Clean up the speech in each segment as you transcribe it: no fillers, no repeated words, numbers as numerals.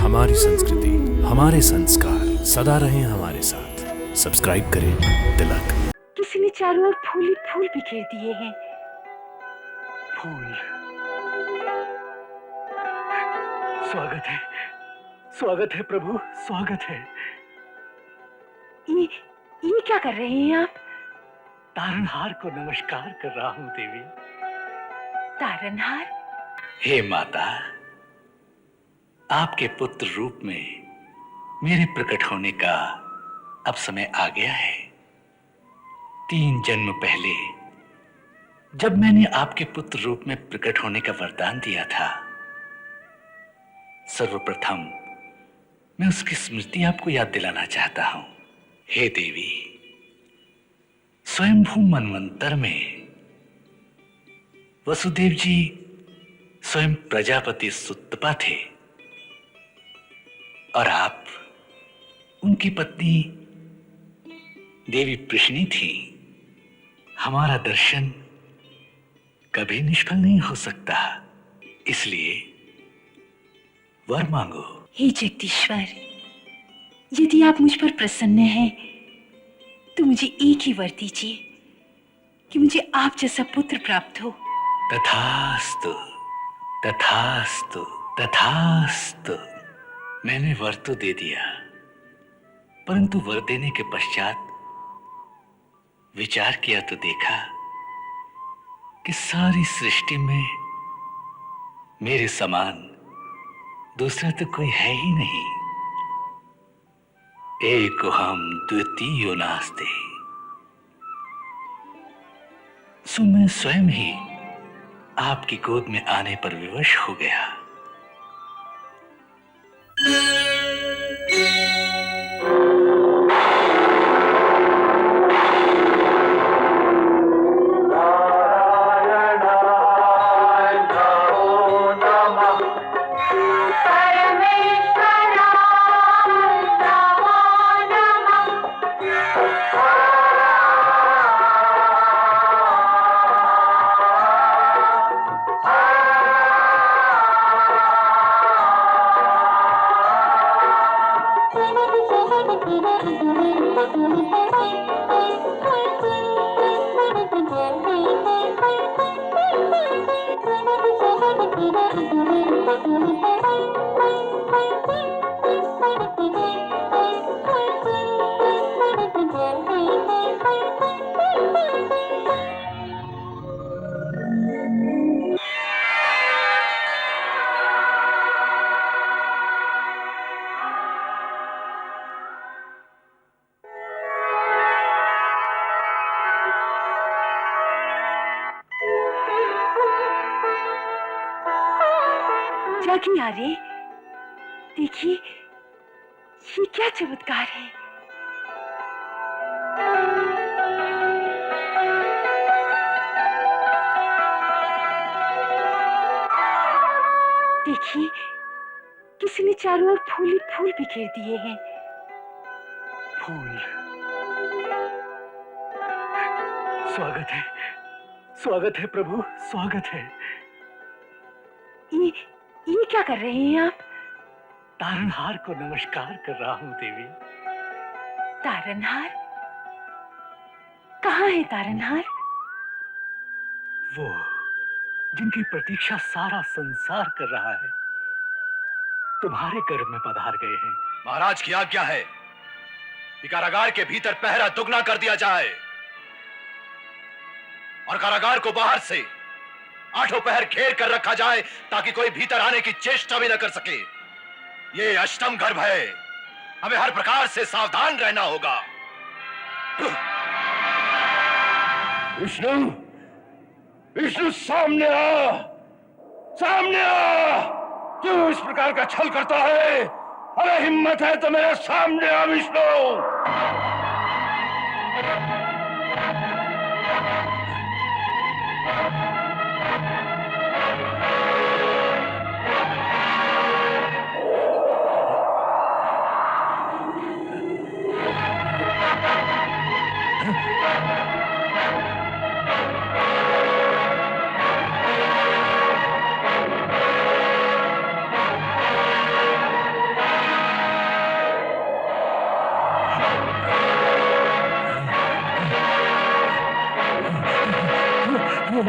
हमारी संस्कृति, हमारे संस्कार सदा रहें हमारे साथ। सब्सक्राइब करें तिलक। किसी ने चारों ओर फूल ही फूल बिखेर दिए हैं। फूल। स्वागत है प्रभु, स्वागत है। ये क्या कर रहे हैं आप? तारनहार को नमस्कार कर रहा हूँ देवी। तारनहार? हे माता, आपके पुत्र रूप में मेरे प्रकट होने का अब समय आ गया है। 3 जन्म पहले जब मैंने आपके पुत्र रूप में प्रकट होने का वरदान दिया था, सर्वप्रथम मैं उसकी स्मृति आपको याद दिलाना चाहता हूं। हे देवी, स्वयंभू मनवंतर में वसुदेव जी स्वयं प्रजापति सुतपा थे और आप उनकी पत्नी देवी प्रश्नी थी। हमारा दर्शन कभी निष्फल नहीं हो सकता, इसलिए वर मांगो। हे जगदीश्वर, यदि आप मुझ पर प्रसन्न हैं तो मुझे एक ही वर दीजिए कि मुझे आप जैसा पुत्र प्राप्त हो। तथास्तु, तथास्तु, तथास्तु। मैंने वर तो दे दिया, परंतु वर देने के पश्चात विचार किया तो देखा कि सारी सृष्टि में मेरे समान दूसरा तो कोई है ही नहीं। एको हम द्वितीयो नास्ते। सो मैं स्वयं ही आपकी गोद में आने पर विवश हो गया। जागिए आर्य, देखिए ये क्या चमत्कार है। देखिए किसी ने चारों ओर फूल ही फूल बिखेर दिए हैं। फूल। स्वागत है प्रभु, स्वागत है। ये क्या कर रहे हैं आप? तारनहार को नमस्कार कर रहा हूं देवी। तारनहार? कहाँ है तारनहार? वो जिनकी प्रतीक्षा सारा संसार कर रहा है, तुम्हारे गर्भ में पधार गए हैं। महाराज की आज्ञा है कि कारागार के भीतर पहरा दुगना कर दिया जाए और कारागार को बाहर से 8 पहर घेर कर रखा जाए ताकि कोई भीतर आने की चेष्टा भी न कर सके। ये अष्टम गर्भ है, हमें हर प्रकार से सावधान रहना होगा। विष्णु, विष्णु सामने आ, सामने आ। क्यों इस प्रकार का छल करता है? अरे हिम्मत है तो मेरे सामने आ विष्णु। वाह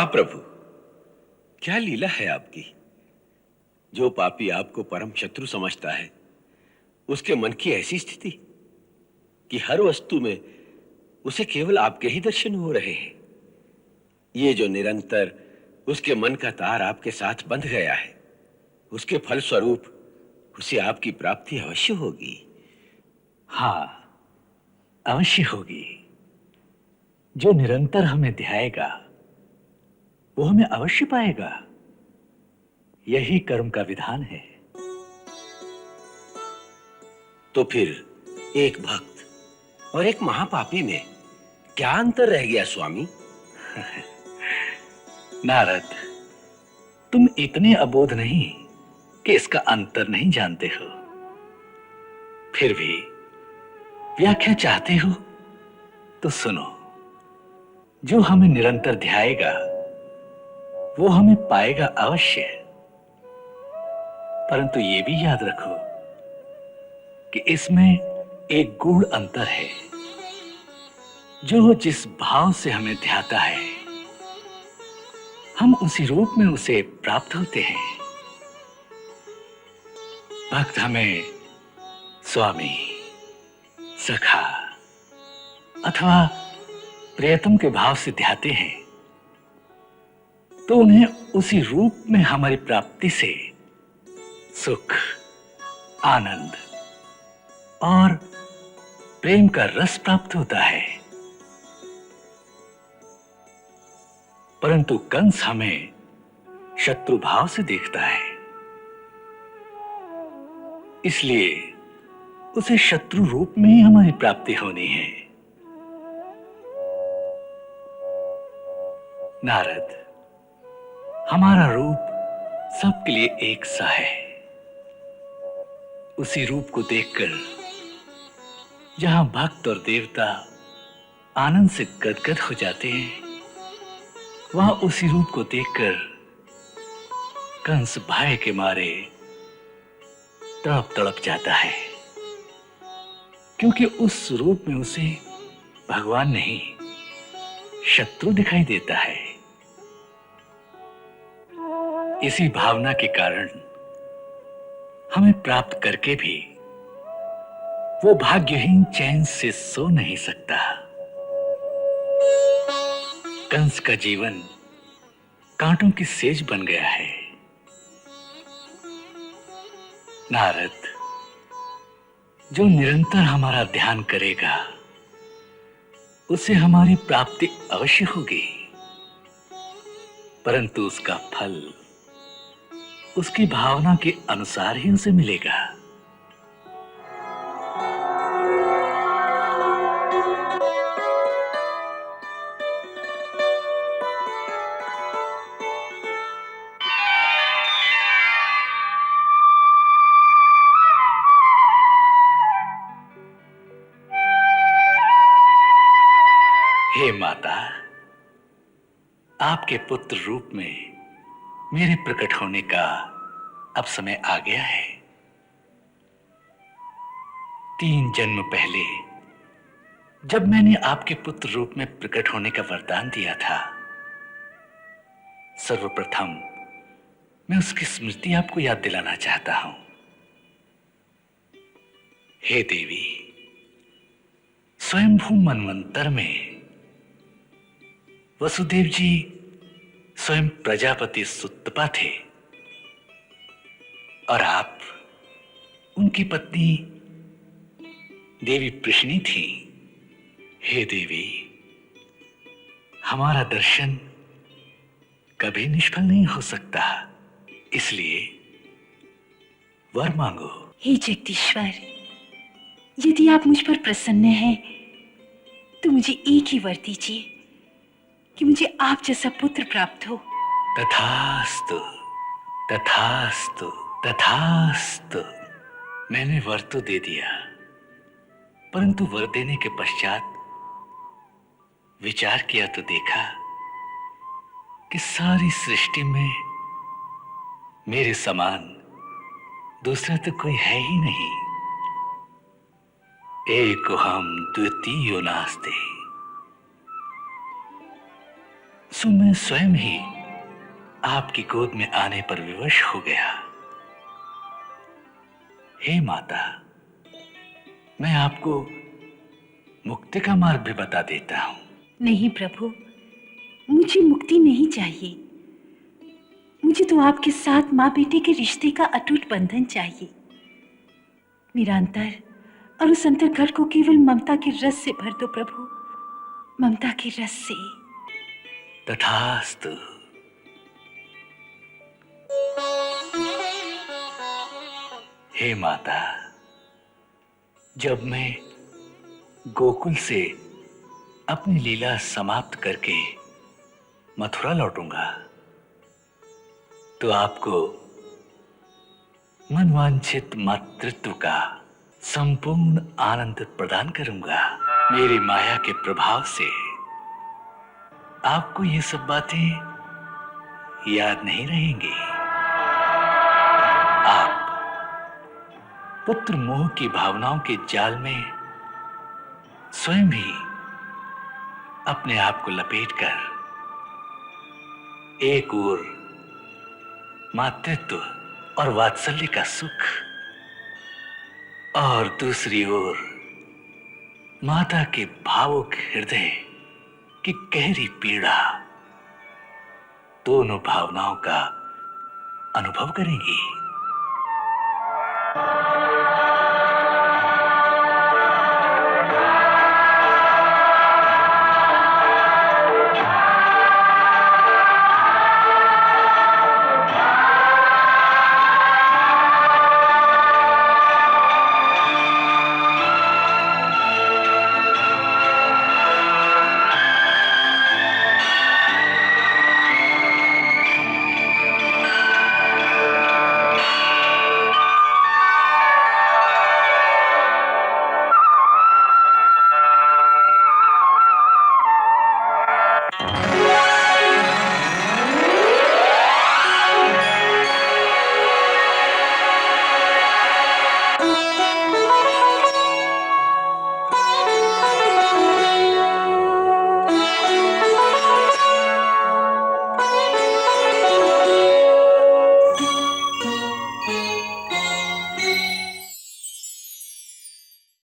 प्रभु, क्या लीला है आपकी। जो पापी आपको परम शत्रु समझता है, उसके मन की ऐसी स्थिति कि हर वस्तु में उसे केवल आपके ही दर्शन हो रहे हैं। ये जो निरंतर उसके मन का तार आपके साथ बंध गया है, उसके फल स्वरूप उसे आपकी प्राप्ति अवश्य होगी। हाँ, अवश्य होगी। जो निरंतर हमें ध्याएगा वो हमें अवश्य पाएगा। यही कर्म का विधान है। तो फिर एक भक्त और एक महापापी में क्या अंतर रह गया स्वामी? नारद, तुम इतने अबोध नहीं कि इसका अंतर नहीं जानते हो। फिर भी व्याख्या चाहते हो तो सुनो। जो हमें निरंतर ध्याएगा वो हमें पाएगा अवश्य। परंतु ये भी याद रखो कि इसमें एक गूढ़ अंतर है। जो जिस भाव से हमें ध्याता है, हम उसी रूप में उसे प्राप्त होते हैं। भक्त हमें स्वामी, सखा अथवा प्रियतम के भाव से ध्याते हैं तो उन्हें उसी रूप में हमारी प्राप्ति से सुख, आनंद और प्रेम का रस प्राप्त होता है। परंतु कंस हमें शत्रु भाव से देखता है, इसलिए उसे शत्रु रूप में ही हमारी प्राप्ति होनी है। नारद, हमारा रूप सबके लिए एक सा है। उसी रूप को देखकर जहां भक्त और देवता आनंद से गदगद हो जाते हैं, वहां उसी रूप को देखकर कंस भय के मारे तड़प तड़प जाता है, क्योंकि उस रूप में उसे भगवान नहीं शत्रु दिखाई देता है। इसी भावना के कारण हमें प्राप्त करके भी वो भाग्यहीन चैन से सो नहीं सकता। कंस का जीवन कांटों की सेज बन गया है। नारद, जो निरंतर हमारा ध्यान करेगा उसे हमारी प्राप्ति अवश्य होगी, परंतु उसका फल उसकी भावना के अनुसार ही उसे मिलेगा। हे माता, आपके पुत्र रूप में मेरे प्रकट होने का अब समय आ गया है। 3 जन्म पहले जब मैंने आपके पुत्र रूप में प्रकट होने का वरदान दिया था, सर्वप्रथम मैं उसकी स्मृति आपको याद दिलाना चाहता हूं। हे देवी, स्वयंभू मनवंतर में वसुदेव जी स्वयं प्रजापति सुतपा थे और आप उनकी पत्नी देवी प्रश्नी थी। हे देवी, हमारा दर्शन कभी निष्फल नहीं हो सकता, इसलिए वर मांगो। हे जगदीश्वर, यदि आप मुझ पर प्रसन्न हैं तो मुझे एक ही वर दीजिए कि मुझे आप जैसा पुत्र प्राप्त हो। तथास्तु, तथास्तु, तथास्तु। मैंने वर तो दे दिया, परंतु वर देने के पश्चात विचार किया तो देखा कि सारी सृष्टि में मेरे समान दूसरा तो कोई है ही नहीं। एको हम द्वितीयो नास्ते। सो मैं स्वयं ही आपकी गोद में आने पर विवश हो गया। हे माता, मैं आपको मुक्ति का मार्ग भी बता देता हूं। नहीं प्रभु, मुझे मुक्ति नहीं चाहिए। मुझे तो आपके साथ माँ बेटे के रिश्ते का अटूट बंधन चाहिए। मेरा अंतर और उस अंतर घर को केवल ममता के रस से भर दो प्रभु, ममता के रस से। तथास्तु। हे माता, जब मैं गोकुल से अपनी लीला समाप्त करके मथुरा लौटूंगा तो आपको मनवांछित मातृत्व का संपूर्ण आनंद प्रदान करूंगा। मेरी माया के प्रभाव से आपको ये सब बातें याद नहीं रहेंगी। आप पुत्र मोह की भावनाओं के जाल में स्वयं ही अपने आप को लपेटकर एक ओर मातृत्व और वात्सल्य का सुख और दूसरी ओर माता के भावुक हृदय की गहरी पीड़ा, दोनों भावनाओं का अनुभव करेंगी।